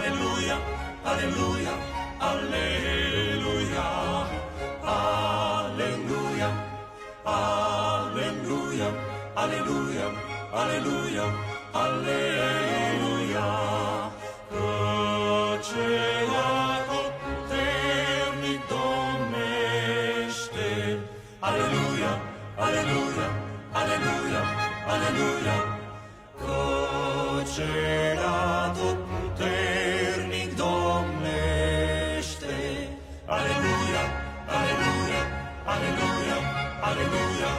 Alleluia, alleluia, alleluia, alleluia, alleluia, alleluia, alleluia, alleluia. Căceia tot puternic domnește. Alleluia, alleluia, alleluia, alleluia. Căceia tot puternic domnește. Alleluia, alleluia, alleluia, alleluia.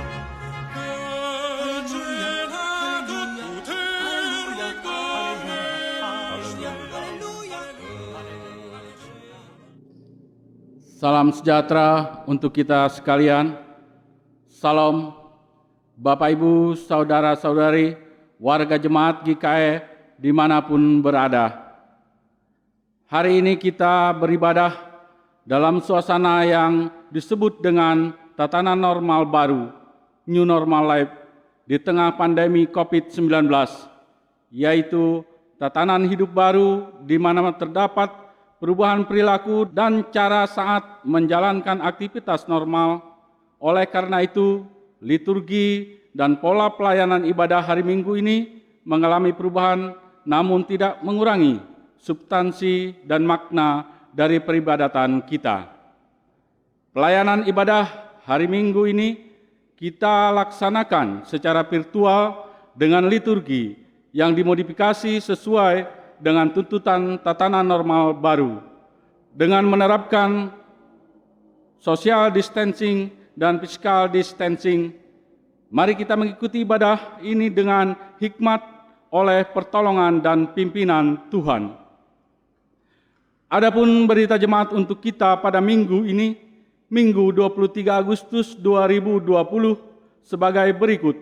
Salam sejahtera untuk kita sekalian. Salam Bapak Ibu, Saudara-saudari, warga jemaat GKI dimanapun berada. Hari ini kita beribadah dalam suasana yang disebut dengan tatanan normal baru, New Normal Life, di tengah pandemi COVID-19, yaitu tatanan hidup baru di mana terdapat perubahan perilaku dan cara saat menjalankan aktivitas normal. Oleh karena itu, liturgi dan pola pelayanan ibadah hari Minggu ini mengalami perubahan namun tidak mengurangi substansi dan makna dari peribadatan kita. Pelayanan ibadah hari Minggu ini kita laksanakan secara virtual dengan liturgi yang dimodifikasi sesuai dengan tuntutan tatanan normal baru, dengan menerapkan social distancing dan physical distancing. Mari kita mengikuti ibadah ini dengan hikmat oleh pertolongan dan pimpinan Tuhan. Adapun berita jemaat untuk kita pada minggu ini, Minggu 23 Agustus 2020, sebagai berikut.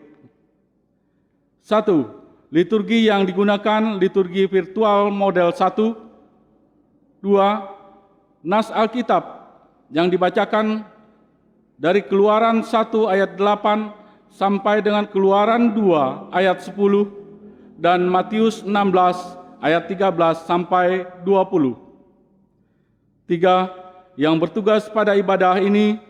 1. Liturgi yang digunakan liturgi virtual model 1. 2. Nas Alkitab yang dibacakan dari Keluaran 1 ayat 8 sampai dengan Keluaran 2 ayat 10 dan Matius 16 ayat 13 sampai 20. 3. Yang bertugas pada ibadah ini,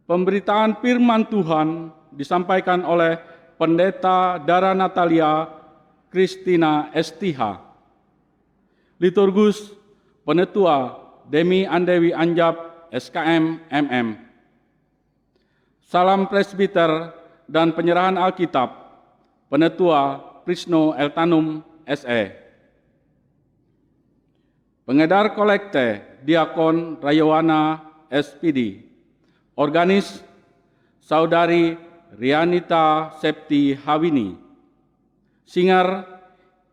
pemberitaan firman Tuhan disampaikan oleh Pendeta Dara Natalia Kristina STH. Liturgus Penetua Demi Andewi Anjab SKM MM. Salam Presbiter dan penyerahan Alkitab Penetua Prisno Eltanum SE. Pengedar kolekte Diakon Rayawana SPD. Organis Saudari Rianita Septi Hawini. Singer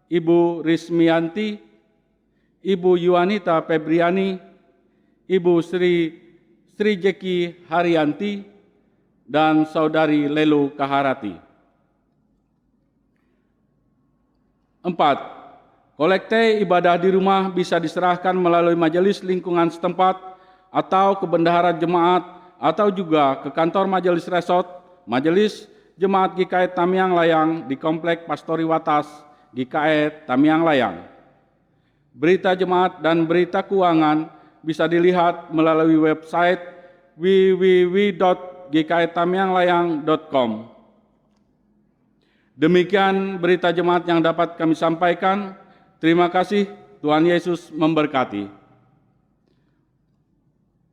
Ibu Rismianti, Ibu Yuanita Febriani, Ibu Sri Jeki Haryanti, dan Saudari Lelu Kaharati. 4. Kolekte ibadah di rumah bisa diserahkan melalui majelis lingkungan setempat atau ke bendahara jemaat atau juga ke kantor majelis resort Majelis Jemaat GKI Tamiang Layang di Komplek Pastori Watas GKI Tamiang Layang. Berita jemaat dan berita keuangan bisa dilihat melalui website www.gkitamianglayang.com. Demikian berita jemaat yang dapat kami sampaikan. Terima kasih, Tuhan Yesus memberkati.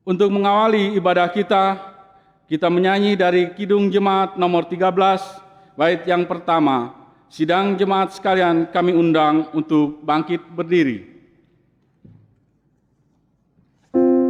Untuk mengawali ibadah kita menyanyi dari Kidung Jemaat nomor 13, bait yang pertama. Sidang jemaat sekalian kami undang untuk bangkit berdiri. Dimuliakan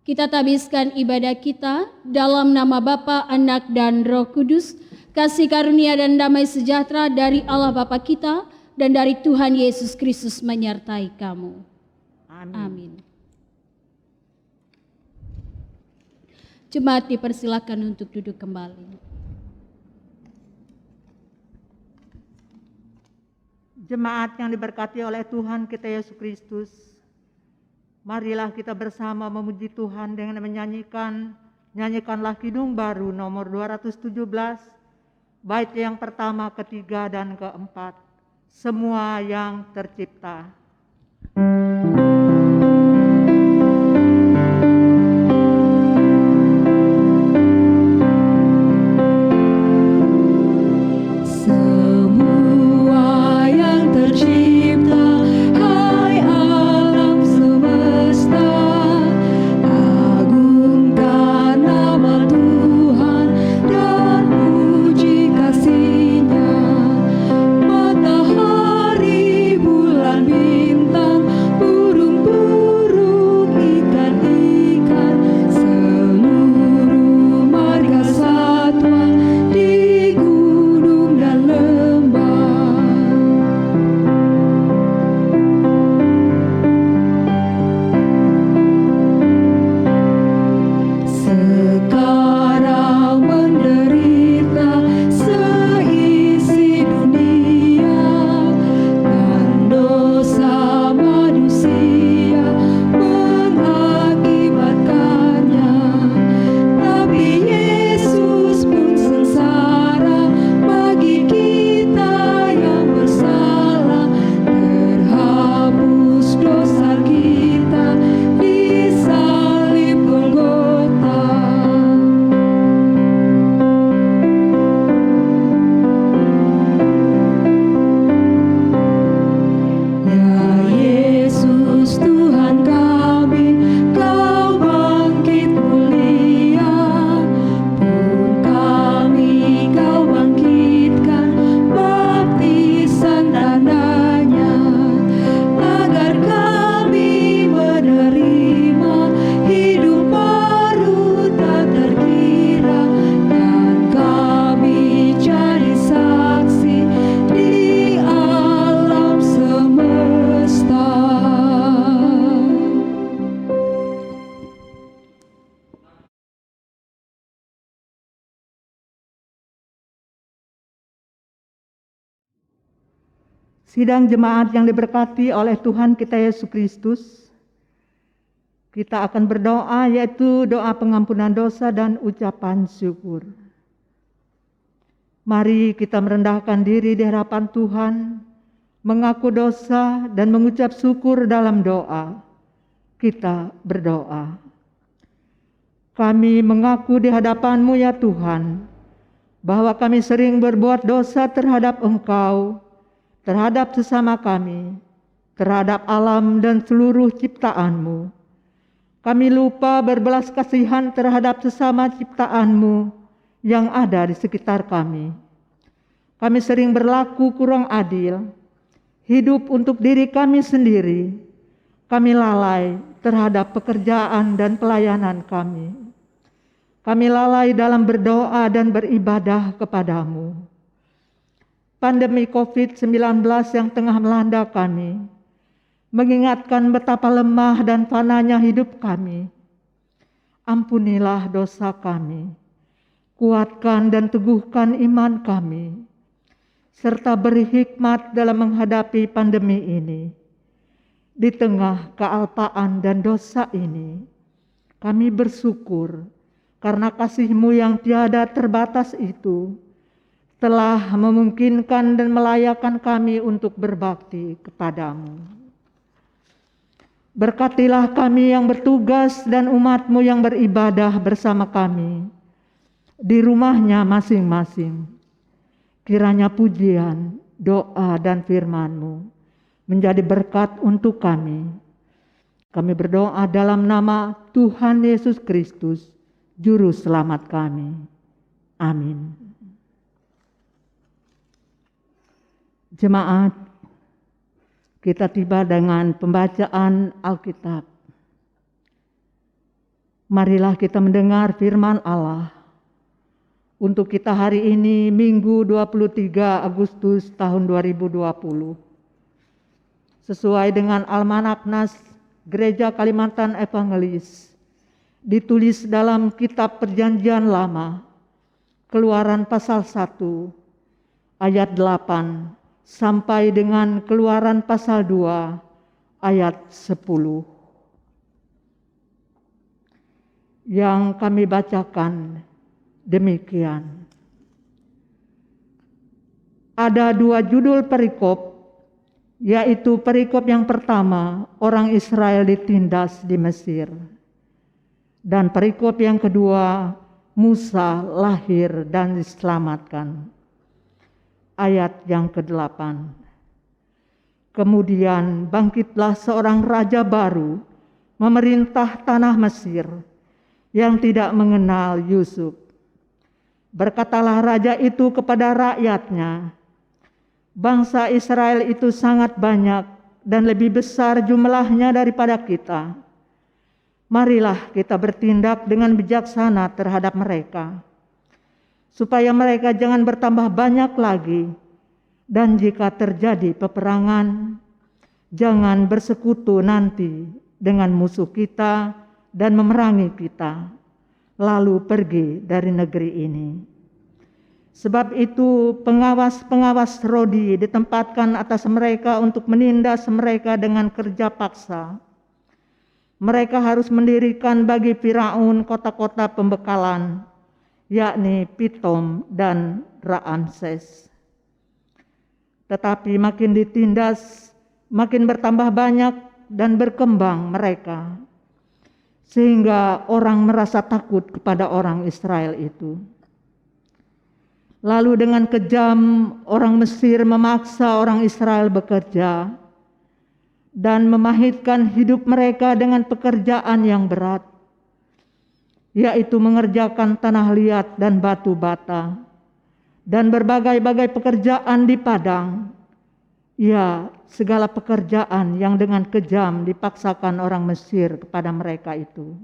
Kita tabiskan ibadah kita dalam nama Bapa, Anak, dan Roh Kudus. Kasih karunia dan damai sejahtera dari Allah Bapa kita dan dari Tuhan Yesus Kristus menyertai kamu. Amin. Jemaat dipersilakan untuk duduk kembali. Jemaat yang diberkati oleh Tuhan kita Yesus Kristus, marilah kita bersama memuji Tuhan dengan nyanyikanlah Kidung Baru nomor 217, bait yang pertama, ketiga, dan keempat. Semua yang tercipta. Sidang jemaat yang diberkati oleh Tuhan kita Yesus Kristus, kita akan berdoa, yaitu doa pengampunan dosa dan ucapan syukur. Mari kita merendahkan diri di hadapan Tuhan, mengaku dosa dan mengucap syukur dalam doa. Kita berdoa. Kami mengaku di hadapan-Mu ya Tuhan, bahwa kami sering berbuat dosa terhadap Engkau, terhadap sesama kami, terhadap alam dan seluruh ciptaan-Mu. Kami lupa berbelas kasihan terhadap sesama ciptaan-Mu yang ada di sekitar kami. Kami sering berlaku kurang adil, hidup untuk diri kami sendiri. Kami lalai terhadap pekerjaan dan pelayanan kami. Kami lalai dalam berdoa dan beribadah kepadamu. Pandemi COVID-19 yang tengah melanda kami mengingatkan betapa lemah dan fananya hidup kami. Ampunilah dosa kami, kuatkan dan teguhkan iman kami, serta beri hikmat dalam menghadapi pandemi ini. Di tengah kealpaan dan dosa ini, kami bersyukur karena kasih-Mu yang tiada terbatas itu telah memungkinkan dan melayakkan kami untuk berbakti kepadamu. Berkatilah kami yang bertugas dan umat-Mu yang beribadah bersama kami di rumahnya masing-masing. Kiranya pujian, doa, dan firman-Mu menjadi berkat untuk kami. Kami berdoa dalam nama Tuhan Yesus Kristus, Juru Selamat kami. Amin. Jemaat, kita tiba dengan pembacaan Alkitab. Marilah kita mendengar firman Allah. Untuk kita hari ini Minggu 23 Agustus tahun 2020. Sesuai dengan Almanak Nas Gereja Kalimantan Evangelis, ditulis dalam kitab Perjanjian Lama, Keluaran pasal 1 ayat 8 sampai dengan Keluaran pasal 2 ayat 10. Yang kami bacakan demikian. Ada dua judul perikop, yaitu perikop yang pertama, orang Israel ditindas di Mesir. Dan perikop yang kedua, Musa lahir dan diselamatkan. Ayat yang ke-8. Kemudian bangkitlah seorang raja baru memerintah tanah Mesir yang tidak mengenal Yusuf. Berkatalah raja itu kepada rakyatnya, bangsa Israel itu sangat banyak dan lebih besar jumlahnya daripada kita. Marilah kita bertindak dengan bijaksana terhadap mereka, supaya mereka jangan bertambah banyak lagi, dan jika terjadi peperangan, jangan bersekutu nanti dengan musuh kita dan memerangi kita, lalu pergi dari negeri ini. Sebab itu pengawas-pengawas Rodi ditempatkan atas mereka untuk menindas mereka dengan kerja paksa. Mereka harus mendirikan bagi Firaun kota-kota pembekalan, yakni Pitom dan Raamses. Tetapi makin ditindas, makin bertambah banyak dan berkembang mereka, sehingga orang merasa takut kepada orang Israel itu. Lalu dengan kejam orang Mesir memaksa orang Israel bekerja dan memahitkan hidup mereka dengan pekerjaan yang berat, yaitu mengerjakan tanah liat dan batu bata dan berbagai-bagai pekerjaan di padang. Ya, segala pekerjaan yang dengan kejam dipaksakan orang Mesir kepada mereka itu.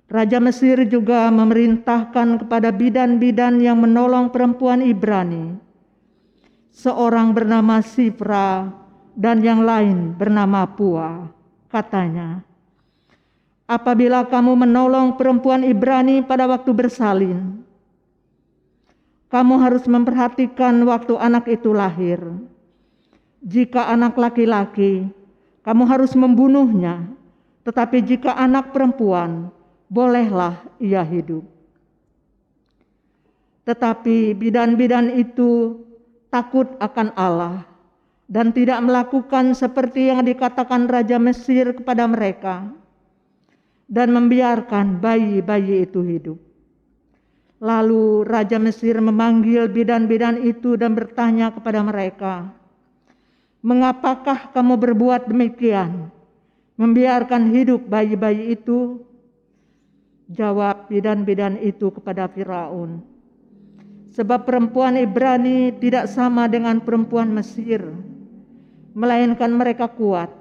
Raja Mesir juga memerintahkan kepada bidan-bidan yang menolong perempuan Ibrani, seorang bernama Sifra dan yang lain bernama Pua. Katanya, apabila kamu menolong perempuan Ibrani pada waktu bersalin, kamu harus memperhatikan waktu anak itu lahir. Jika anak laki-laki, kamu harus membunuhnya, tetapi jika anak perempuan, bolehlah ia hidup. Tetapi bidan-bidan itu takut akan Allah dan tidak melakukan seperti yang dikatakan Raja Mesir kepada mereka, dan membiarkan bayi-bayi itu hidup. Lalu Raja Mesir memanggil bidan-bidan itu dan bertanya kepada mereka, mengapakah kamu berbuat demikian, membiarkan hidup bayi-bayi itu? Jawab bidan-bidan itu kepada Firaun, sebab perempuan Ibrani tidak sama dengan perempuan Mesir, melainkan mereka kuat.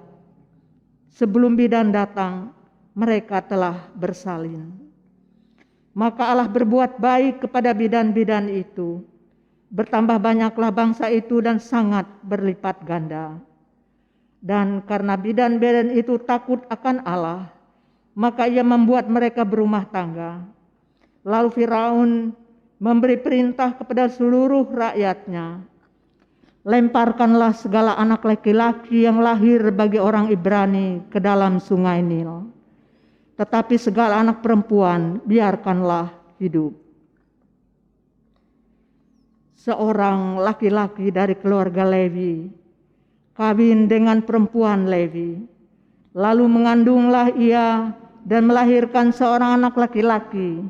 Sebelum bidan datang, mereka telah bersalin. Maka Allah berbuat baik kepada bidan-bidan itu. Bertambah banyaklah bangsa itu dan sangat berlipat ganda. Dan karena bidan-bidan itu takut akan Allah, maka ia membuat mereka berumah tangga. Lalu Firaun memberi perintah kepada seluruh rakyatnya, lemparkanlah segala anak laki-laki yang lahir bagi orang Ibrani ke dalam sungai Nil. Tetapi segala anak perempuan biarkanlah hidup. Seorang laki-laki dari keluarga Lewi kawin dengan perempuan Lewi, lalu mengandunglah ia dan melahirkan seorang anak laki-laki.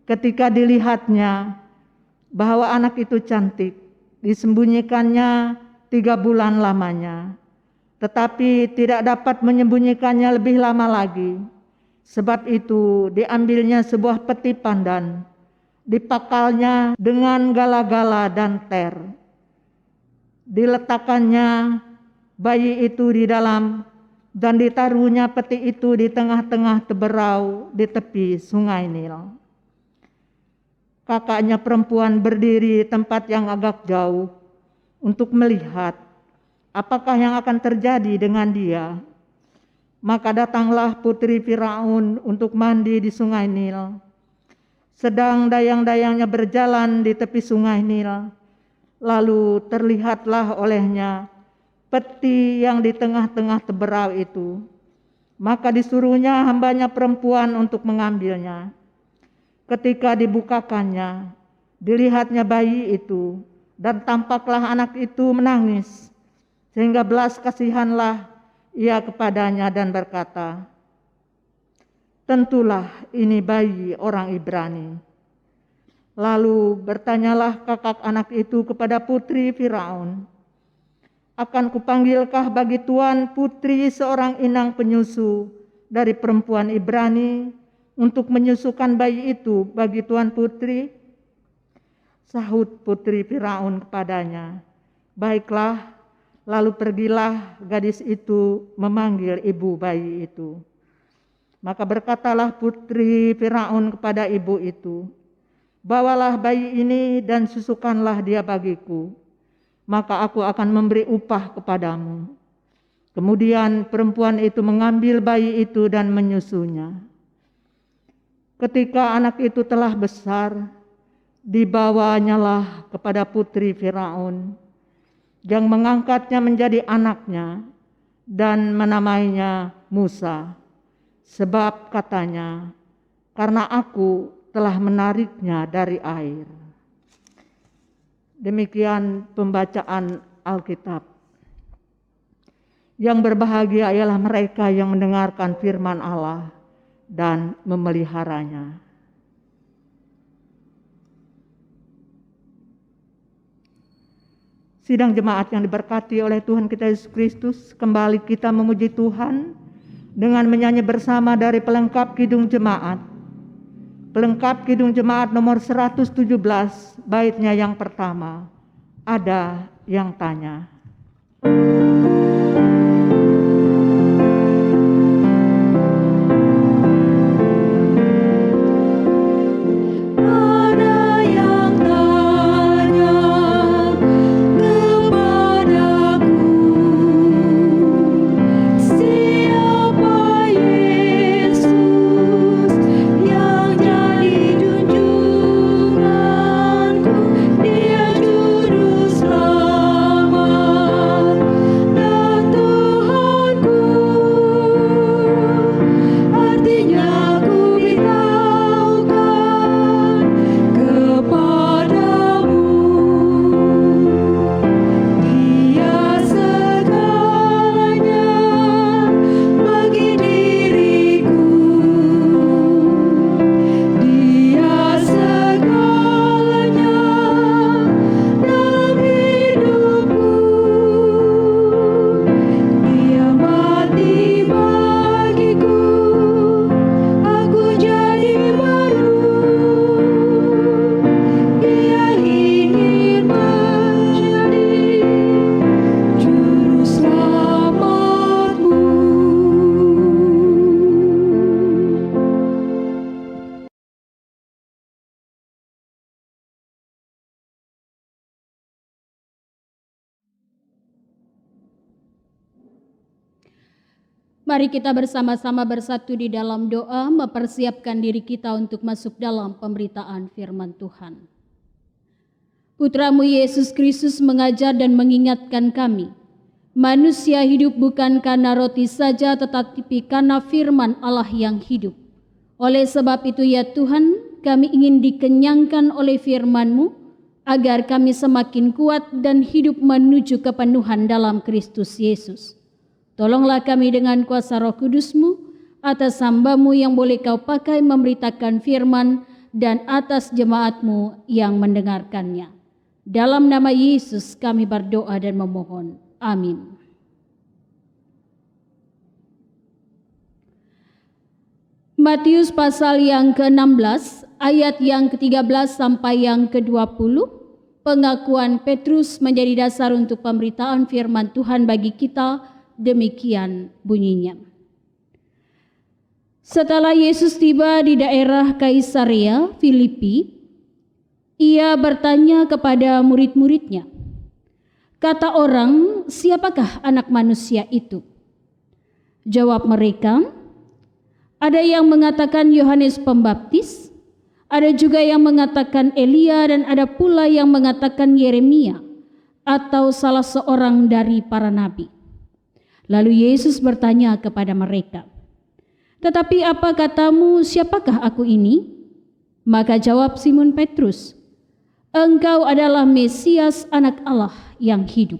Ketika dilihatnya bahwa anak itu cantik, disembunyikannya 3 bulan lamanya, tetapi tidak dapat menyembunyikannya lebih lama lagi. Sebab itu diambilnya sebuah peti pandan, dipakalnya dengan gala-gala dan ter. Diletakkannya bayi itu di dalam dan ditaruhnya peti itu di tengah-tengah teberau di tepi sungai Nil. Kakaknya perempuan berdiri di tempat yang agak jauh untuk melihat apakah yang akan terjadi dengan dia. Maka datanglah putri Firaun untuk mandi di sungai Nil. Sedang dayang-dayangnya berjalan di tepi sungai Nil, lalu terlihatlah olehnya peti yang di tengah-tengah teberau itu. Maka disuruhnya hambanya perempuan untuk mengambilnya. Ketika dibukakannya, dilihatnya bayi itu, dan tampaklah anak itu menangis, sehingga belas kasihanlah ia kepadanya dan berkata, "Tentulah ini bayi orang Ibrani." Lalu bertanyalah kakak anak itu kepada putri Firaun, "Akan kupanggilkah bagi tuan putri seorang inang penyusu dari perempuan Ibrani untuk menyusukan bayi itu bagi tuan putri?" Sahut putri Firaun kepadanya, "Baiklah." Lalu pergilah gadis itu memanggil ibu bayi itu. Maka berkatalah putri Firaun kepada ibu itu, "Bawalah bayi ini dan susukanlah dia bagiku, maka aku akan memberi upah kepadamu." Kemudian perempuan itu mengambil bayi itu dan menyusunya. Ketika anak itu telah besar, dibawanyalah kepada putri Firaun, yang mengangkatnya menjadi anaknya dan menamainya Musa. Sebab katanya, "Karena aku telah menariknya dari air." Demikian pembacaan Alkitab. Yang berbahagia ialah mereka yang mendengarkan firman Allah dan memeliharanya. Sidang jemaat yang diberkati oleh Tuhan kita Yesus Kristus, kembali kita memuji Tuhan dengan menyanyi bersama dari pelengkap Kidung Jemaat. Pelengkap Kidung Jemaat nomor 117, baitnya yang pertama, "Ada yang tanya." Mari kita bersama-sama bersatu di dalam doa, mempersiapkan diri kita untuk masuk dalam pemberitaan firman Tuhan. Putramu Yesus Kristus mengajar dan mengingatkan kami, manusia hidup bukan karena roti saja, tetapi karena firman Allah yang hidup. Oleh sebab itu ya Tuhan, kami ingin dikenyangkan oleh firman-Mu, agar kami semakin kuat dan hidup menuju kepenuhan dalam Kristus Yesus. Tolonglah kami dengan kuasa Roh Kudus-Mu, atas hamba-Mu yang boleh Kau pakai memberitakan firman, dan atas jemaat-Mu yang mendengarkannya. Dalam nama Yesus kami berdoa dan memohon. Amin. Matius pasal yang ke-16, ayat yang ke-13 sampai yang ke-20, pengakuan Petrus menjadi dasar untuk pemberitaan firman Tuhan bagi kita demikian bunyinya. Setelah Yesus tiba di daerah Kaisarea Filipi, ia bertanya kepada murid-muridnya, "Kata orang, siapakah Anak Manusia itu?" Jawab mereka, "Ada yang mengatakan Yohanes Pembaptis, ada juga yang mengatakan Elia, dan ada pula yang mengatakan Yeremia atau salah seorang dari para nabi." Lalu Yesus bertanya kepada mereka, "Tetapi apa katamu, siapakah aku ini?" Maka jawab Simon Petrus, "Engkau adalah Mesias, Anak Allah yang hidup."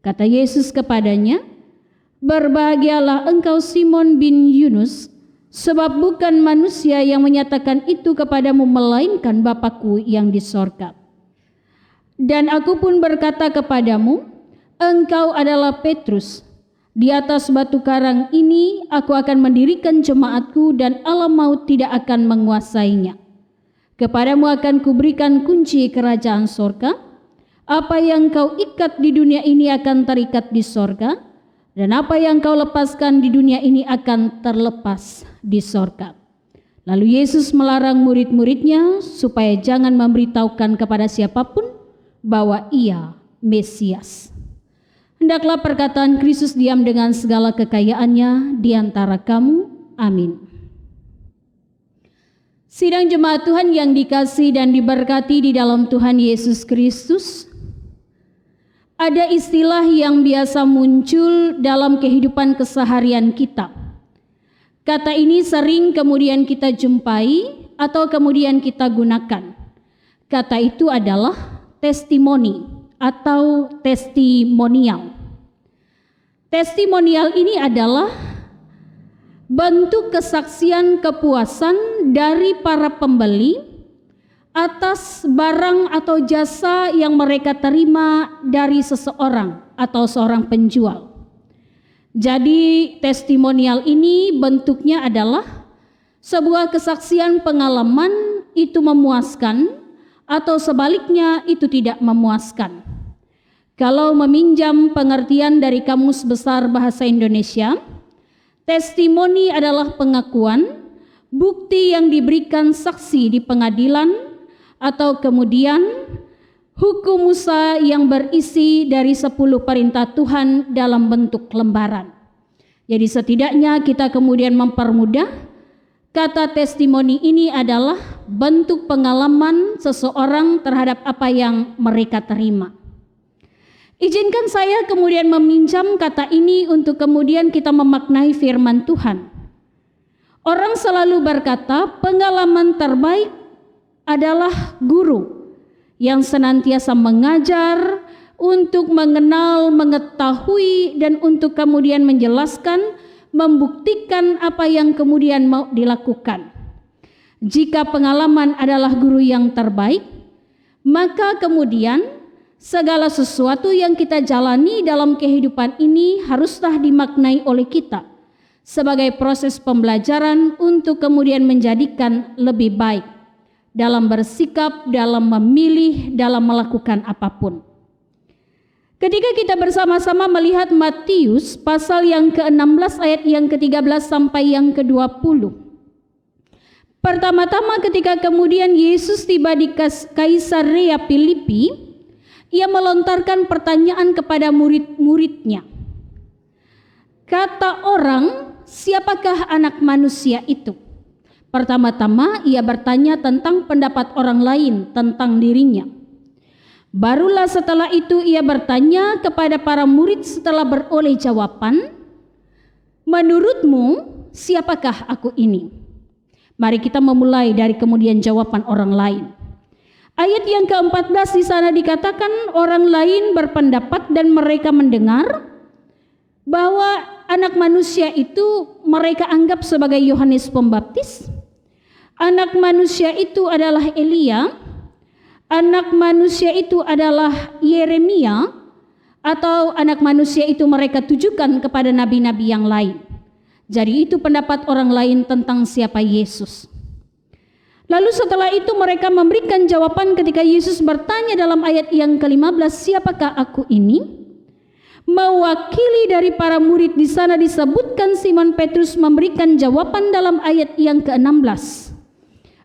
Kata Yesus kepadanya, "Berbahagialah engkau Simon bin Yunus, sebab bukan manusia yang menyatakan itu kepadamu, melainkan Bapa-Ku yang di sorga. Dan aku pun berkata kepadamu, engkau adalah Petrus. Di atas batu karang ini aku akan mendirikan jemaatku, dan alam maut tidak akan menguasainya. Kepadamu akan kuberikan kunci kerajaan sorga. Apa yang kau ikat di dunia ini akan terikat di sorga, dan apa yang kau lepaskan di dunia ini akan terlepas di sorga." Lalu Yesus melarang murid-muridnya supaya jangan memberitahukan kepada siapapun bahwa ia Mesias. Hendaklah perkataan Kristus diam dengan segala kekayaannya di antara kamu. Amin. Sidang jemaat Tuhan yang dikasihi dan diberkati di dalam Tuhan Yesus Kristus, ada istilah yang biasa muncul dalam kehidupan keseharian kita. Kata ini sering kemudian kita jumpai atau kemudian kita gunakan. Kata itu adalah testimoni atau testimonial. Testimonial ini adalah bentuk kesaksian kepuasan dari para pembeli atas barang atau jasa yang mereka terima dari seseorang atau seorang penjual. Jadi testimonial ini bentuknya adalah sebuah kesaksian pengalaman itu memuaskan atau sebaliknya itu tidak memuaskan. Kalau meminjam pengertian dari Kamus Besar Bahasa Indonesia, testimoni adalah pengakuan, bukti yang diberikan saksi di pengadilan, atau kemudian hukum Musa yang berisi dari 10 perintah Tuhan dalam bentuk lembaran. Jadi setidaknya kita kemudian mempermudah, kata testimoni ini adalah bentuk pengalaman seseorang terhadap apa yang mereka terima. Izinkan saya kemudian meminjam kata ini untuk kemudian kita memaknai firman Tuhan. Orang selalu berkata pengalaman terbaik adalah guru yang senantiasa mengajar untuk mengenal, mengetahui, dan untuk kemudian menjelaskan, membuktikan apa yang kemudian mau dilakukan. Jika pengalaman adalah guru yang terbaik, maka kemudian segala sesuatu yang kita jalani dalam kehidupan ini haruslah dimaknai oleh kita sebagai proses pembelajaran untuk kemudian menjadikan lebih baik dalam bersikap, dalam memilih, dalam melakukan apapun. Ketika kita bersama-sama melihat Matius pasal yang ke-16 ayat yang ke-13 sampai yang ke-20. Pertama-tama ketika kemudian Yesus tiba di Kaisarea Filipi, ia melontarkan pertanyaan kepada murid-muridnya. Kata orang, siapakah Anak Manusia itu? Pertama-tama ia bertanya tentang pendapat orang lain tentang dirinya. Barulah setelah itu ia bertanya kepada para murid setelah beroleh jawaban, menurutmu siapakah aku ini? Mari kita memulai dari kemudian jawaban orang lain. Ayat yang ke-14 di sana dikatakan orang lain berpendapat dan mereka mendengar bahwa Anak Manusia itu mereka anggap sebagai Yohanes Pembaptis. Anak Manusia itu adalah Elia. Anak Manusia itu adalah Yeremia, atau Anak Manusia itu mereka tujukan kepada nabi-nabi yang lain. Jadi itu pendapat orang lain tentang siapa Yesus. Lalu setelah itu mereka memberikan jawaban ketika Yesus bertanya dalam ayat yang ke-15, siapakah aku ini? Mewakili dari para murid di sana disebutkan Simon Petrus memberikan jawaban dalam ayat yang ke-16.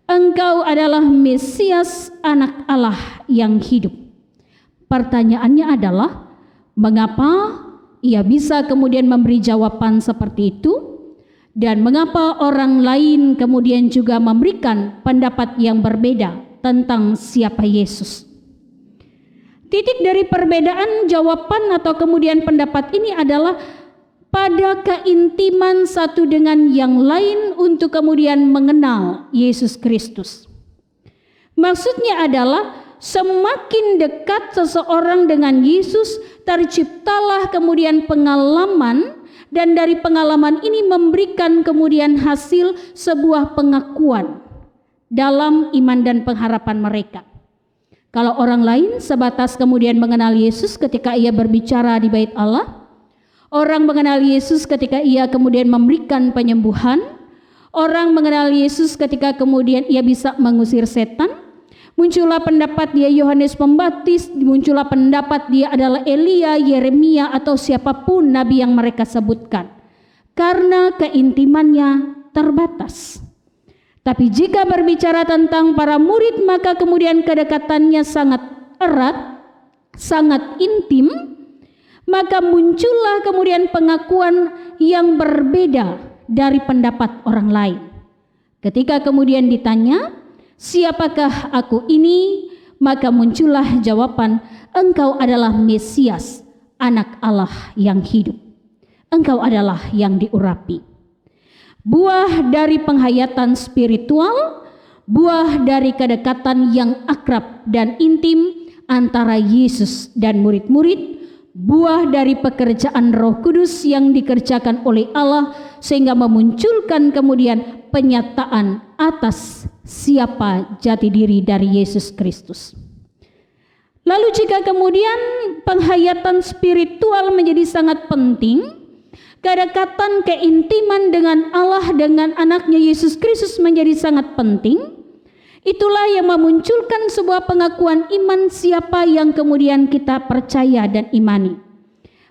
Engkau adalah Mesias, Anak Allah yang hidup. Pertanyaannya adalah, mengapa ia bisa kemudian memberi jawaban seperti itu? Dan mengapa orang lain kemudian juga memberikan pendapat yang berbeda tentang siapa Yesus? Titik dari perbedaan jawaban atau kemudian pendapat ini adalah pada keintiman satu dengan yang lain untuk kemudian mengenal Yesus Kristus. Maksudnya adalah semakin dekat seseorang dengan Yesus, terciptalah kemudian pengalaman, dan dari pengalaman ini memberikan kemudian hasil sebuah pengakuan dalam iman dan pengharapan mereka. Kalau orang lain sebatas kemudian mengenal Yesus ketika ia berbicara di bait Allah, orang mengenal Yesus ketika ia kemudian memberikan penyembuhan, orang mengenal Yesus ketika kemudian ia bisa mengusir setan. Muncullah pendapat dia Yohanes Pembaptis, muncullah pendapat dia adalah Elia, Yeremia, atau siapapun nabi yang mereka sebutkan. Karena keintimannya terbatas. Tapi jika berbicara tentang para murid, maka kemudian kedekatannya sangat erat, sangat intim, maka muncullah kemudian pengakuan yang berbeda dari pendapat orang lain. Ketika kemudian ditanya, siapakah aku ini? Maka muncullah jawaban, engkau adalah Mesias, Anak Allah yang hidup. Engkau adalah yang diurapi. Buah dari penghayatan spiritual, buah dari kedekatan yang akrab dan intim antara Yesus dan murid-murid, buah dari pekerjaan Roh Kudus yang dikerjakan oleh Allah sehingga memunculkan kemudian penyataan atas siapa jati diri dari Yesus Kristus. Lalu jika kemudian penghayatan spiritual menjadi sangat penting, kedekatan keintiman dengan Allah dengan anaknya Yesus Kristus menjadi sangat penting, itulah yang memunculkan sebuah pengakuan iman siapa yang kemudian kita percaya dan imani.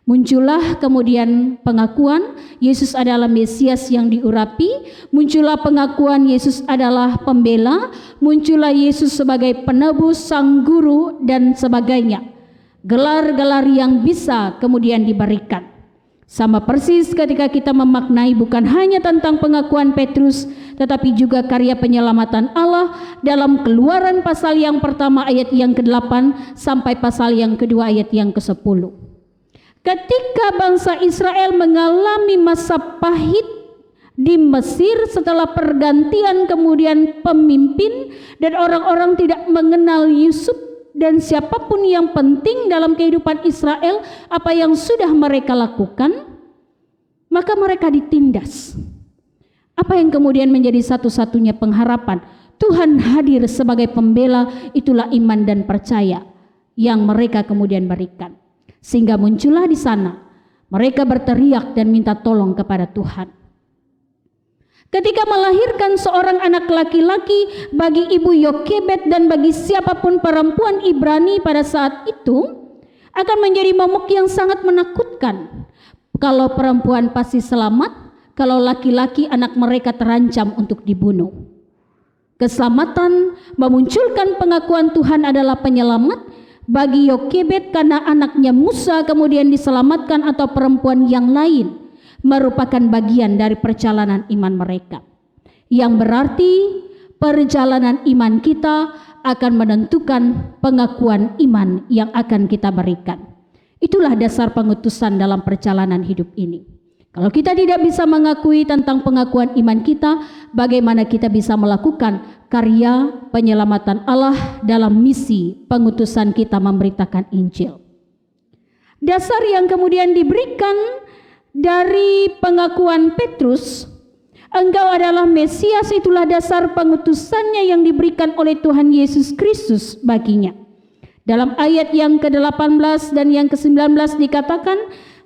Muncullah kemudian pengakuan Yesus adalah Mesias yang diurapi, muncullah pengakuan Yesus adalah pembela, muncullah Yesus sebagai penebus, sang guru, dan sebagainya. Gelar-gelar yang bisa kemudian diberikan. Sama persis ketika kita memaknai bukan hanya tentang pengakuan Petrus, tetapi juga karya penyelamatan Allah dalam Keluaran pasal yang pertama ayat yang ke-8 sampai pasal yang kedua ayat yang ke-10. Ketika bangsa Israel mengalami masa pahit di Mesir setelah pergantian kemudian pemimpin dan orang-orang tidak mengenal Yusuf dan siapapun yang penting dalam kehidupan Israel, apa yang sudah mereka lakukan, maka mereka ditindas. Apa yang kemudian menjadi satu-satunya pengharapan? Tuhan hadir sebagai pembela, itulah iman dan percaya yang mereka kemudian berikan. Sehingga muncullah di sana mereka berteriak dan minta tolong kepada Tuhan. Ketika melahirkan seorang anak laki-laki bagi ibu Yokebed dan bagi siapapun perempuan Ibrani pada saat itu akan menjadi momok yang sangat menakutkan. Kalau perempuan pasti selamat, kalau laki-laki anak mereka terancam untuk dibunuh. Keselamatan memunculkan pengakuan Tuhan adalah penyelamat bagi Yokebed karena anaknya Musa kemudian diselamatkan atau perempuan yang lain merupakan bagian dari perjalanan iman mereka. Yang berarti perjalanan iman kita akan menentukan pengakuan iman yang akan kita berikan. Itulah dasar pengutusan dalam perjalanan hidup ini. Kalau kita tidak bisa mengakui tentang pengakuan iman kita, bagaimana kita bisa melakukan karya penyelamatan Allah dalam misi pengutusan kita memberitakan Injil? Dasar yang kemudian diberikan dari pengakuan Petrus, engkau adalah Mesias, itulah dasar pengutusannya yang diberikan oleh Tuhan Yesus Kristus baginya. Dalam ayat yang ke-18 dan yang ke-19 dikatakan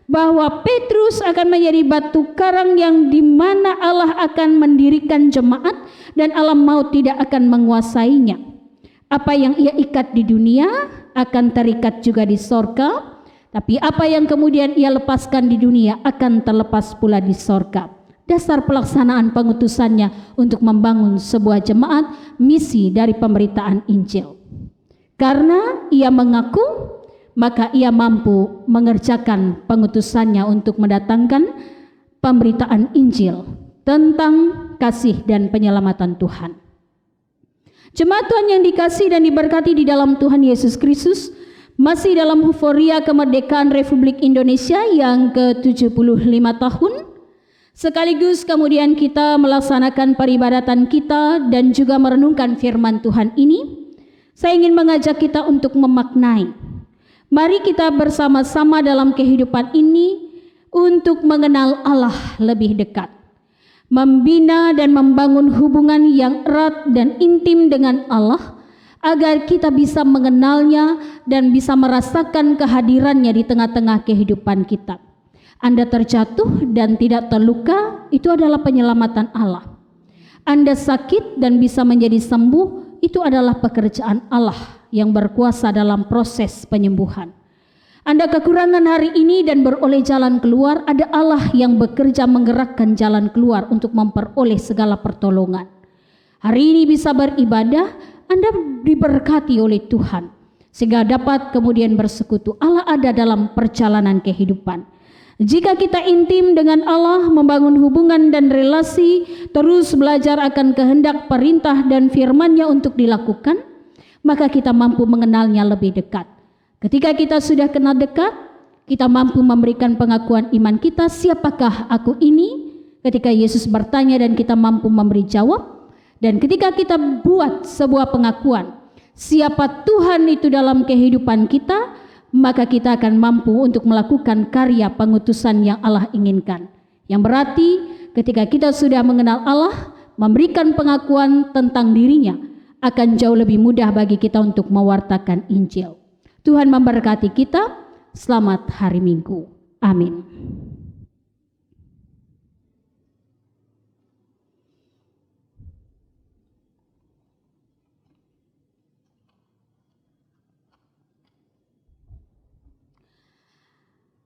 bahwa Petrus akan menjadi batu karang yang dimana Allah akan mendirikan jemaat dan alam maut tidak akan menguasainya. Apa yang ia ikat di dunia akan terikat juga di sorga, Tapi apa yang kemudian ia lepaskan di dunia akan terlepas pula di sorga. Dasar pelaksanaan pengutusannya untuk membangun sebuah jemaat misi dari pemberitaan Injil. Karena ia mengaku, maka ia mampu mengerjakan pengutusannya untuk mendatangkan pemberitaan Injil tentang kasih dan penyelamatan Tuhan. Jemaat Tuhan yang dikasihi dan diberkati di dalam Tuhan Yesus Kristus, masih dalam euforia kemerdekaan Republik Indonesia yang ke-75 tahun, sekaligus kemudian kita melaksanakan peribadatan kita dan juga merenungkan firman Tuhan ini. Saya ingin mengajak kita untuk memaknai. Mari kita bersama-sama dalam kehidupan ini untuk mengenal Allah lebih dekat, membina dan membangun hubungan yang erat dan intim dengan Allah, agar kita bisa mengenalnya dan bisa merasakan kehadirannya di tengah-tengah kehidupan kita. Anda terjatuh dan tidak terluka, itu adalah penyelamatan Allah. Anda sakit dan bisa menjadi sembuh, itu adalah pekerjaan Allah yang berkuasa dalam proses penyembuhan. Anda kekurangan hari ini dan beroleh jalan keluar, ada Allah yang bekerja menggerakkan jalan keluar untuk memperoleh segala pertolongan. Hari ini bisa beribadah, Anda diberkati oleh Tuhan, sehingga dapat kemudian bersekutu. Allah ada dalam perjalanan kehidupan. Jika kita intim dengan Allah, membangun hubungan dan relasi, terus belajar akan kehendak, perintah dan firman-Nya untuk dilakukan, maka kita mampu mengenalnya lebih dekat. Ketika kita sudah kenal dekat, kita mampu memberikan pengakuan iman kita, siapakah aku ini? Ketika Yesus bertanya dan kita mampu memberi jawab. Dan ketika kita buat sebuah pengakuan, siapa Tuhan itu dalam kehidupan kita, maka kita akan mampu untuk melakukan karya pengutusan yang Allah inginkan. Yang berarti ketika kita sudah mengenal Allah, memberikan pengakuan tentang dirinya, akan jauh lebih mudah bagi kita untuk mewartakan Injil. Tuhan memberkati kita. Selamat hari Minggu. Amin.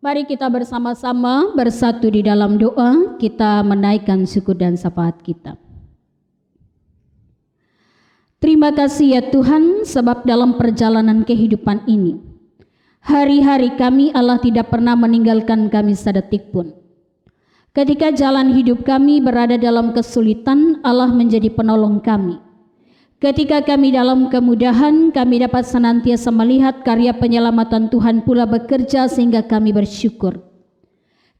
Mari kita bersama-sama bersatu di dalam doa, kita menaikkan syukur dan syafaat kita. Terima kasih ya Tuhan, sebab dalam perjalanan kehidupan ini, hari-hari kami Allah tidak pernah meninggalkan kami sedetik pun. Ketika jalan hidup kami berada dalam kesulitan, Allah menjadi penolong kami. Ketika kami dalam kemudahan, kami dapat senantiasa melihat karya penyelamatan Tuhan pula bekerja sehingga kami bersyukur.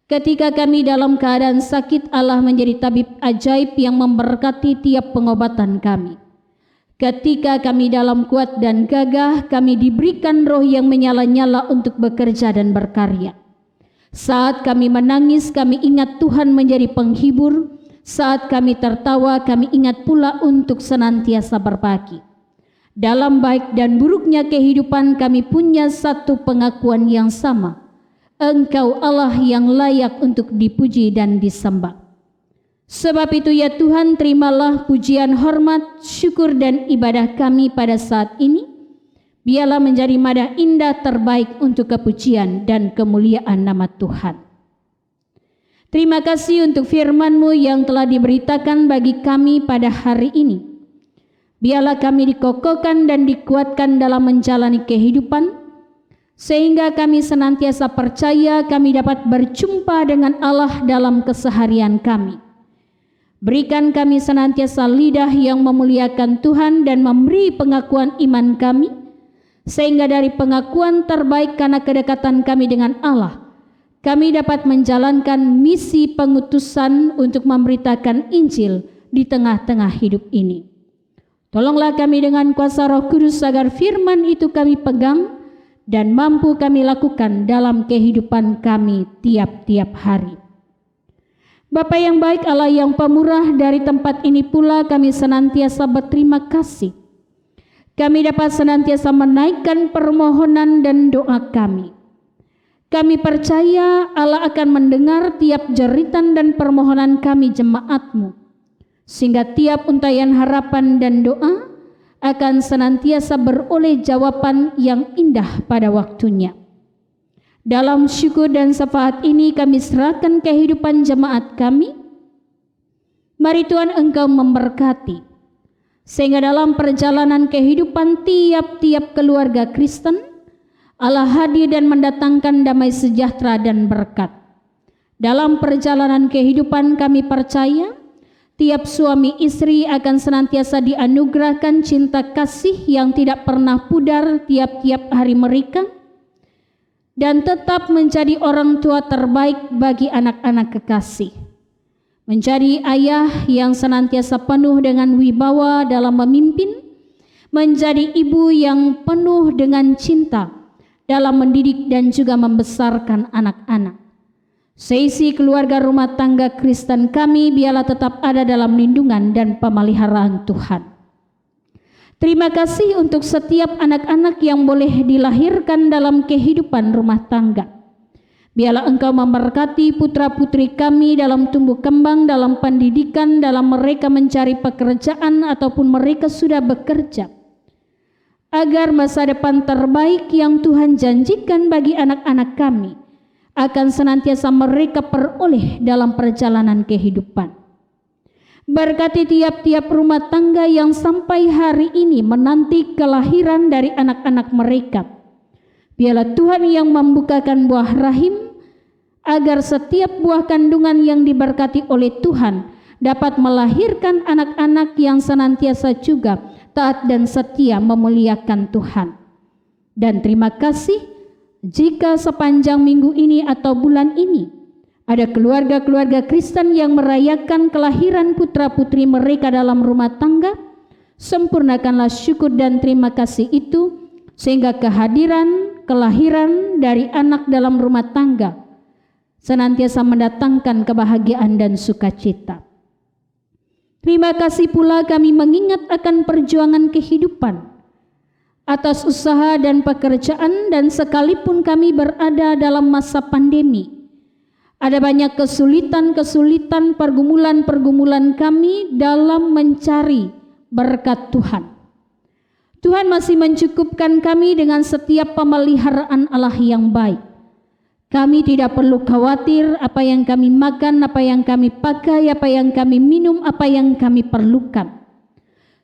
Ketika kami dalam keadaan sakit, Allah menjadi tabib ajaib yang memberkati tiap pengobatan kami. Ketika kami dalam kuat dan gagah, kami diberikan roh yang menyala-nyala untuk bekerja dan berkarya. Saat kami menangis, kami ingat Tuhan menjadi penghibur. Saat kami tertawa, kami ingat pula untuk senantiasa berbagi. Dalam baik dan buruknya kehidupan, kami punya satu pengakuan yang sama. Engkau Allah yang layak untuk dipuji dan disembah. Sebab itu ya Tuhan, terimalah pujian, hormat, syukur dan ibadah kami pada saat ini. Biarlah menjadi nada indah terbaik untuk kepujian dan kemuliaan nama Tuhan. Terima kasih untuk firman-Mu yang telah diberitakan bagi kami pada hari ini. Biarlah kami dikokohkan dan dikuatkan dalam menjalani kehidupan, sehingga kami senantiasa percaya kami dapat berjumpa dengan Allah dalam keseharian kami. Berikan kami senantiasa lidah yang memuliakan Tuhan dan memberi pengakuan iman kami, sehingga dari pengakuan terbaik karena kedekatan kami dengan Allah, kami dapat menjalankan misi pengutusan untuk memberitakan Injil di tengah-tengah hidup ini. Tolonglah kami dengan kuasa Roh Kudus agar firman itu kami pegang dan mampu kami lakukan dalam kehidupan kami tiap-tiap hari. Bapa yang baik, Allah yang pemurah, dari tempat ini pula kami senantiasa berterima kasih. Kami dapat senantiasa menaikkan permohonan dan doa kami. Kami percaya Allah akan mendengar tiap jeritan dan permohonan kami jemaat-Mu, sehingga tiap untayan harapan dan doa akan senantiasa beroleh jawaban yang indah pada waktunya. Dalam syukur dan syafaat ini kami serahkan kehidupan jemaat kami. Mari Tuhan Engkau memberkati, sehingga dalam perjalanan kehidupan tiap-tiap keluarga Kristen, Allah hadir dan mendatangkan damai sejahtera dan berkat. Dalam perjalanan kehidupan kami percaya, tiap suami istri akan senantiasa dianugerahkan cinta kasih yang tidak pernah pudar tiap-tiap hari mereka, dan tetap menjadi orang tua terbaik bagi anak-anak kekasih. Menjadi ayah yang senantiasa penuh dengan wibawa dalam memimpin, menjadi ibu yang penuh dengan cinta dalam mendidik dan juga membesarkan anak-anak. Seisi keluarga rumah tangga Kristen kami biarlah tetap ada dalam lindungan dan pemeliharaan Tuhan. Terima kasih untuk setiap anak-anak yang boleh dilahirkan dalam kehidupan rumah tangga. Biarlah Engkau memberkati putra-putri kami dalam tumbuh kembang, dalam pendidikan, dalam mereka mencari pekerjaan ataupun mereka sudah bekerja, agar masa depan terbaik yang Tuhan janjikan bagi anak-anak kami akan senantiasa mereka peroleh dalam perjalanan kehidupan. Berkati tiap-tiap rumah tangga yang sampai hari ini menanti kelahiran dari anak-anak mereka. Biarlah Tuhan yang membukakan buah rahim, agar setiap buah kandungan yang diberkati oleh Tuhan dapat melahirkan anak-anak yang senantiasa juga taat dan setia memuliakan Tuhan. Dan terima kasih jika sepanjang minggu ini atau bulan ini ada keluarga-keluarga Kristen yang merayakan kelahiran putra-putri mereka dalam rumah tangga, sempurnakanlah syukur dan terima kasih itu, sehingga kelahiran dari anak dalam rumah tangga senantiasa mendatangkan kebahagiaan dan sukacita. Terima kasih pula kami mengingat akan perjuangan kehidupan, atas usaha dan pekerjaan, dan sekalipun kami berada dalam masa pandemi, ada banyak kesulitan-kesulitan, pergumulan-pergumulan kami dalam mencari berkat Tuhan. Tuhan masih mencukupkan kami dengan setiap pemeliharaan Allah yang baik. Kami tidak perlu khawatir apa yang kami makan, apa yang kami pakai, apa yang kami minum, apa yang kami perlukan.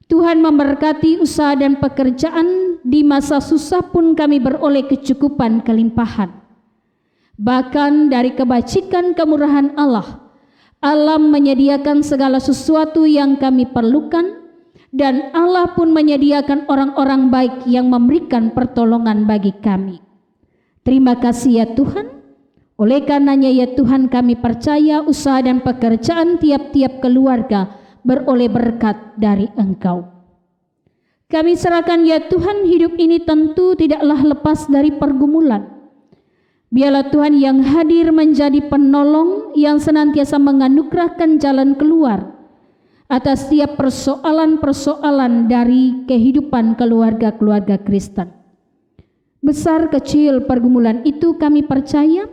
Tuhan memberkati usaha dan pekerjaan, di masa susah pun kami beroleh kecukupan kelimpahan. Bahkan dari kebajikan kemurahan Allah, alam menyediakan segala sesuatu yang kami perlukan, dan Allah pun menyediakan orang-orang baik yang memberikan pertolongan bagi kami. Terima kasih ya Tuhan. Oleh karenanya ya Tuhan, kami percaya usaha dan pekerjaan tiap-tiap keluarga beroleh berkat dari Engkau. Kami serahkan ya Tuhan, hidup ini tentu tidaklah lepas dari pergumulan. Biarlah Tuhan yang hadir menjadi penolong yang senantiasa menganugerahkan jalan keluar atas setiap persoalan-persoalan dari kehidupan keluarga-keluarga Kristen. Besar kecil pergumulan itu kami percaya,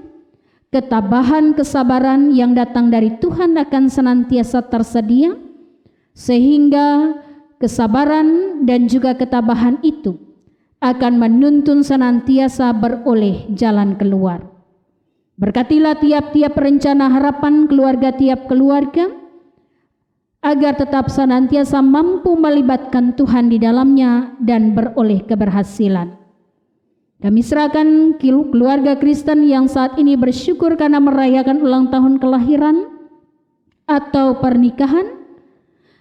ketabahan kesabaran yang datang dari Tuhan akan senantiasa tersedia, sehingga kesabaran dan juga ketabahan itu akan menuntun senantiasa beroleh jalan keluar. Berkatilah tiap-tiap rencana harapan keluarga tiap keluarga, agar tetap senantiasa mampu melibatkan Tuhan di dalamnya dan beroleh keberhasilan. Kami serahkan keluarga Kristen yang saat ini bersyukur karena merayakan ulang tahun kelahiran atau pernikahan.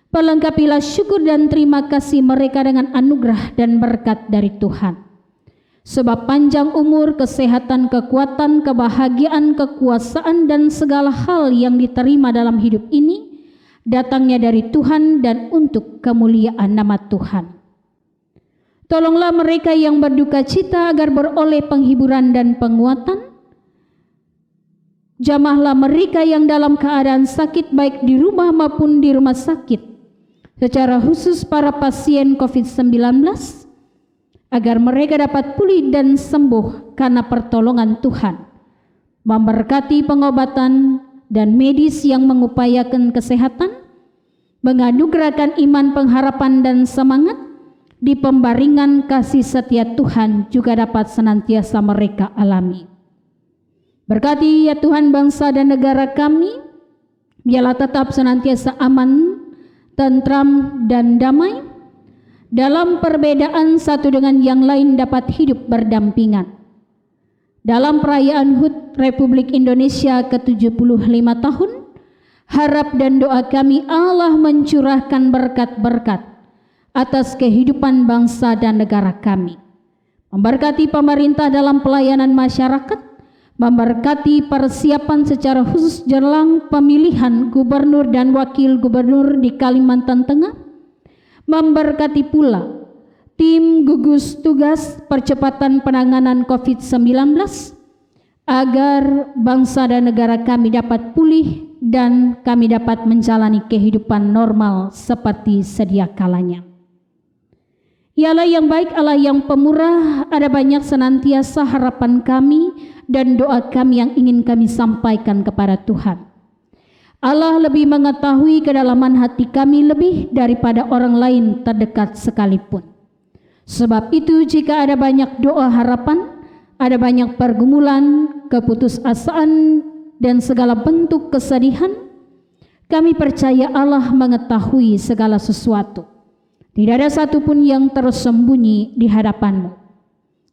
Pelengkapilah syukur dan terima kasih mereka dengan anugerah dan berkat dari Tuhan. Sebab panjang umur, kesehatan, kekuatan, kebahagiaan, kekuasaan, dan segala hal yang diterima dalam hidup ini datangnya dari Tuhan dan untuk kemuliaan nama Tuhan. Tolonglah mereka yang berduka cita agar beroleh penghiburan dan penguatan. Jamahlah mereka yang dalam keadaan sakit baik di rumah maupun di rumah sakit, secara khusus para pasien COVID-19, agar mereka dapat pulih dan sembuh karena pertolongan Tuhan. Memberkati pengobatan dan medis yang mengupayakan kesehatan, menganugerahkan iman, pengharapan, dan semangat, di pembaringan kasih setia Tuhan juga dapat senantiasa mereka alami. Berkati ya Tuhan bangsa dan negara kami, biarlah tetap senantiasa aman, tentram dan damai, dalam perbedaan satu dengan yang lain dapat hidup berdampingan. Dalam perayaan HUT Republik Indonesia ke-75 tahun, harap dan doa kami Allah mencurahkan berkat-berkat atas kehidupan bangsa dan negara kami. Memberkati pemerintah dalam pelayanan masyarakat, memberkati persiapan secara khusus jelang pemilihan gubernur dan wakil gubernur di Kalimantan Tengah, memberkati pula tim gugus tugas percepatan penanganan COVID-19 agar bangsa dan negara kami dapat pulih dan kami dapat menjalani kehidupan normal seperti sedia kalanya. Ya Allah yang baik, Allah yang pemurah, ada banyak senantiasa harapan kami dan doa kami yang ingin kami sampaikan kepada Tuhan. Allah lebih mengetahui kedalaman hati kami lebih daripada orang lain terdekat sekalipun. Sebab itu jika ada banyak doa harapan, ada banyak pergumulan, keputusasaan, dan segala bentuk kesedihan, kami percaya Allah mengetahui segala sesuatu. Tidak ada satupun yang tersembunyi di hadapan-Mu.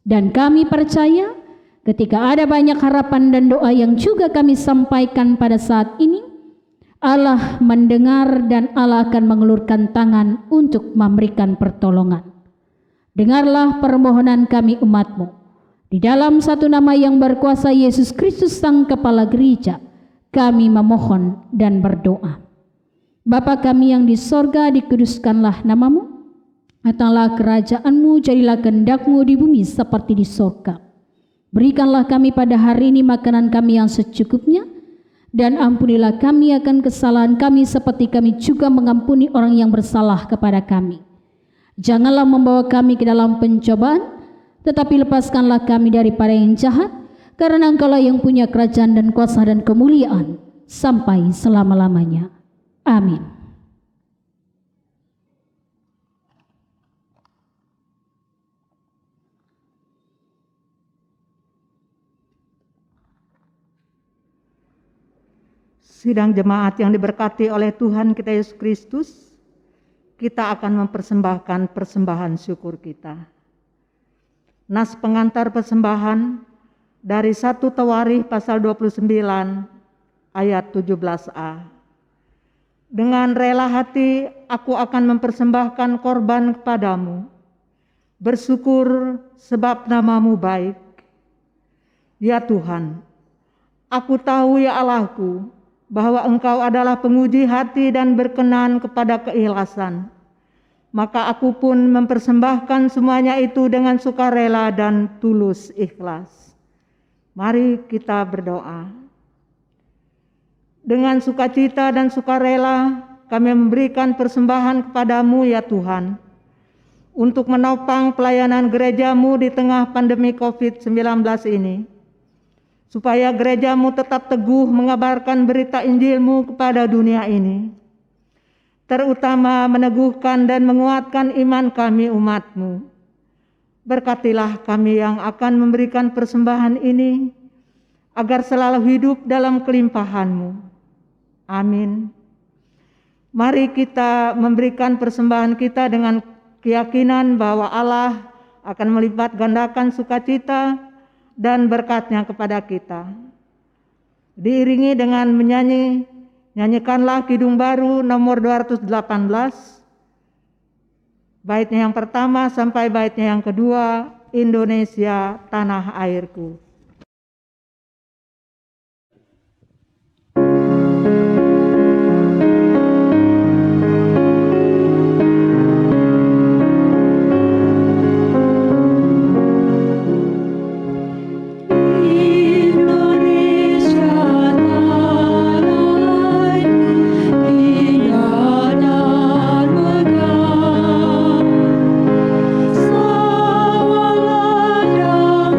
Dan kami percaya ketika ada banyak harapan dan doa yang juga kami sampaikan pada saat ini, Allah mendengar dan Allah akan mengulurkan tangan untuk memberikan pertolongan. Dengarlah permohonan kami umat-Mu. Di dalam satu nama yang berkuasa Yesus Kristus Sang Kepala Gereja, kami memohon dan berdoa. Bapa kami yang di sorga, dikuduskanlah nama-Mu. Datanglah kerajaan-Mu, jadilah kehendak-Mu di bumi seperti di sorga. Berikanlah kami pada hari ini makanan kami yang secukupnya, dan ampunilah kami akan kesalahan kami seperti kami juga mengampuni orang yang bersalah kepada kami. Janganlah membawa kami ke dalam pencobaan, tetapi lepaskanlah kami daripada yang jahat, karena Engkau-lah yang punya kerajaan dan kuasa dan kemuliaan sampai selama-lamanya. Amin. Sidang jemaat yang diberkati oleh Tuhan kita Yesus Kristus, kita akan mempersembahkan persembahan syukur kita. Nas pengantar persembahan dari 1 Tawarikh pasal 29 ayat 17a. Dengan rela hati aku akan mempersembahkan korban kepadamu, bersyukur sebab nama-Mu baik. Ya Tuhan, aku tahu ya Allahku, bahwa Engkau adalah penguji hati dan berkenan kepada keikhlasan. Maka aku pun mempersembahkan semuanya itu dengan sukarela dan tulus ikhlas. Mari kita berdoa. Dengan sukacita dan sukarela kami memberikan persembahan kepadamu ya Tuhan, untuk menopang pelayanan gereja-Mu di tengah pandemi COVID-19 ini, supaya gereja-Mu tetap teguh mengabarkan berita Injil-Mu kepada dunia ini, terutama meneguhkan dan menguatkan iman kami umat-Mu. Berkatilah kami yang akan memberikan persembahan ini, agar selalu hidup dalam kelimpahan-Mu. Amin. Mari kita memberikan persembahan kita dengan keyakinan bahwa Allah akan melipat gandakan sukacita dan berkat-Nya kepada kita. Diiringi dengan nyanyikanlah Kidung Baru nomor 218, baitnya yang pertama sampai baitnya yang kedua, Indonesia Tanah Airku. Sawaladang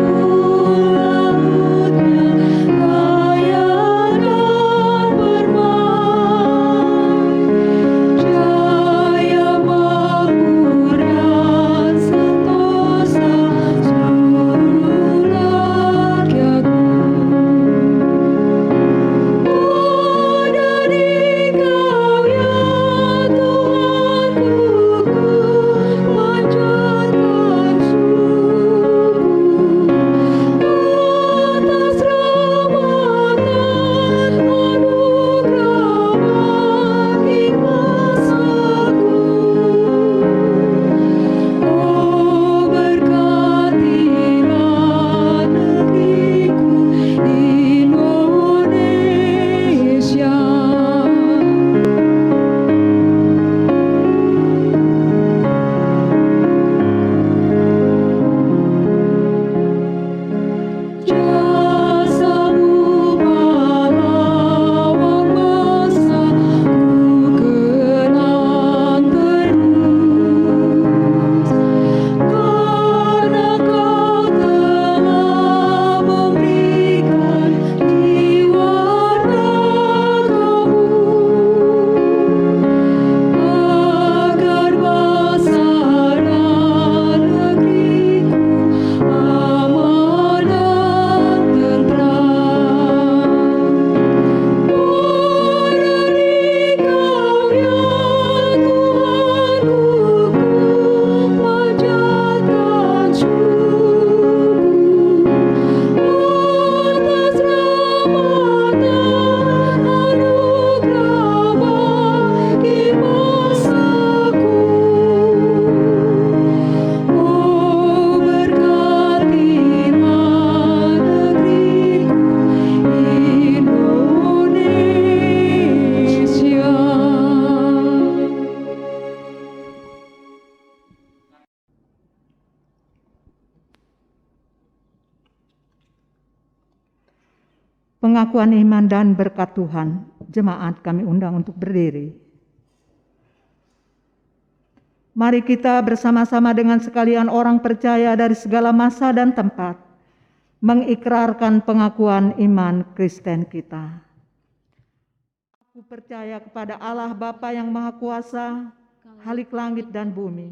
pengakuan iman dan berkat Tuhan. Jemaat kami undang untuk berdiri. Mari kita bersama-sama dengan sekalian orang percaya dari segala masa dan tempat mengikrarkan pengakuan iman Kristen kita. Aku percaya kepada Allah Bapa yang Maha Kuasa, Khalik langit dan bumi,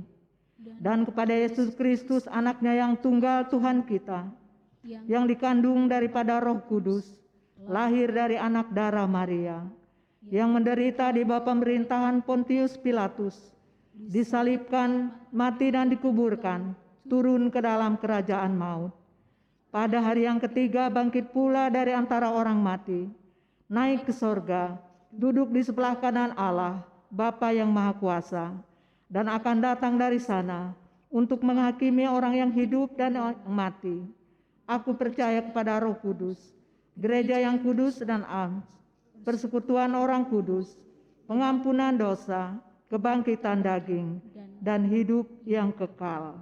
dan kepada Yesus Kristus anaknya yang tunggal Tuhan kita, yang dikandung daripada Roh Kudus, lahir dari anak darah Maria, yang menderita di bawah pemerintahan Pontius Pilatus, disalibkan, mati dan dikuburkan, turun ke dalam kerajaan maut. Pada hari yang ketiga bangkit pula dari antara orang mati, naik ke sorga, duduk di sebelah kanan Allah, Bapa yang Maha Kuasa, dan akan datang dari sana untuk menghakimi orang yang hidup dan yang mati. Aku percaya kepada Roh Kudus, gereja yang kudus dan am, persekutuan orang kudus, pengampunan dosa, kebangkitan daging, dan hidup yang kekal.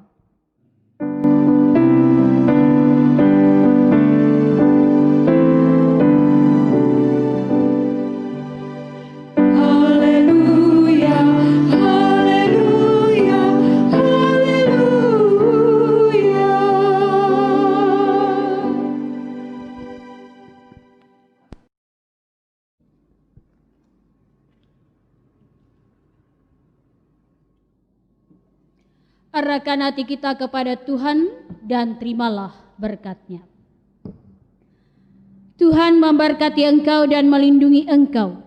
Arahkan hati kita kepada Tuhan dan terimalah berkat-Nya. Tuhan memberkati engkau dan melindungi engkau.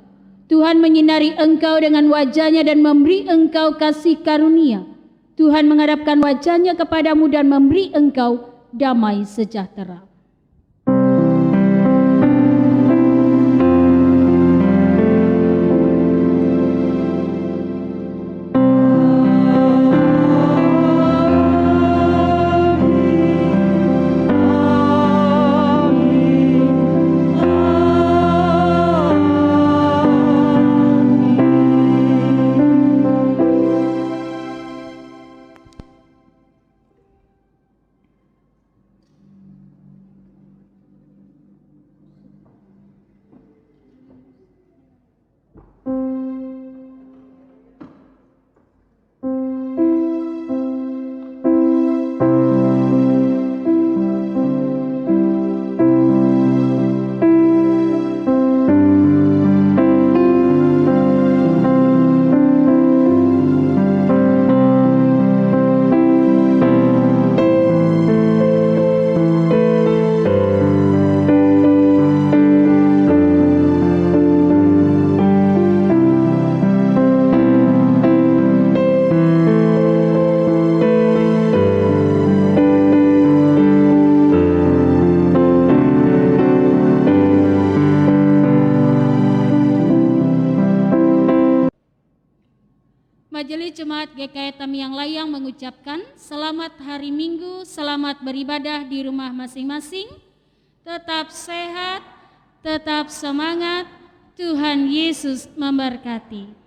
Tuhan menyinari engkau dengan wajah-Nya dan memberi engkau kasih karunia. Tuhan menghadapkan wajah-Nya kepadamu dan memberi engkau damai sejahtera. Majelis Jemaat GKI Tamiang Layang mengucapkan selamat hari Minggu, selamat beribadah di rumah masing-masing, tetap sehat, tetap semangat, Tuhan Yesus memberkati.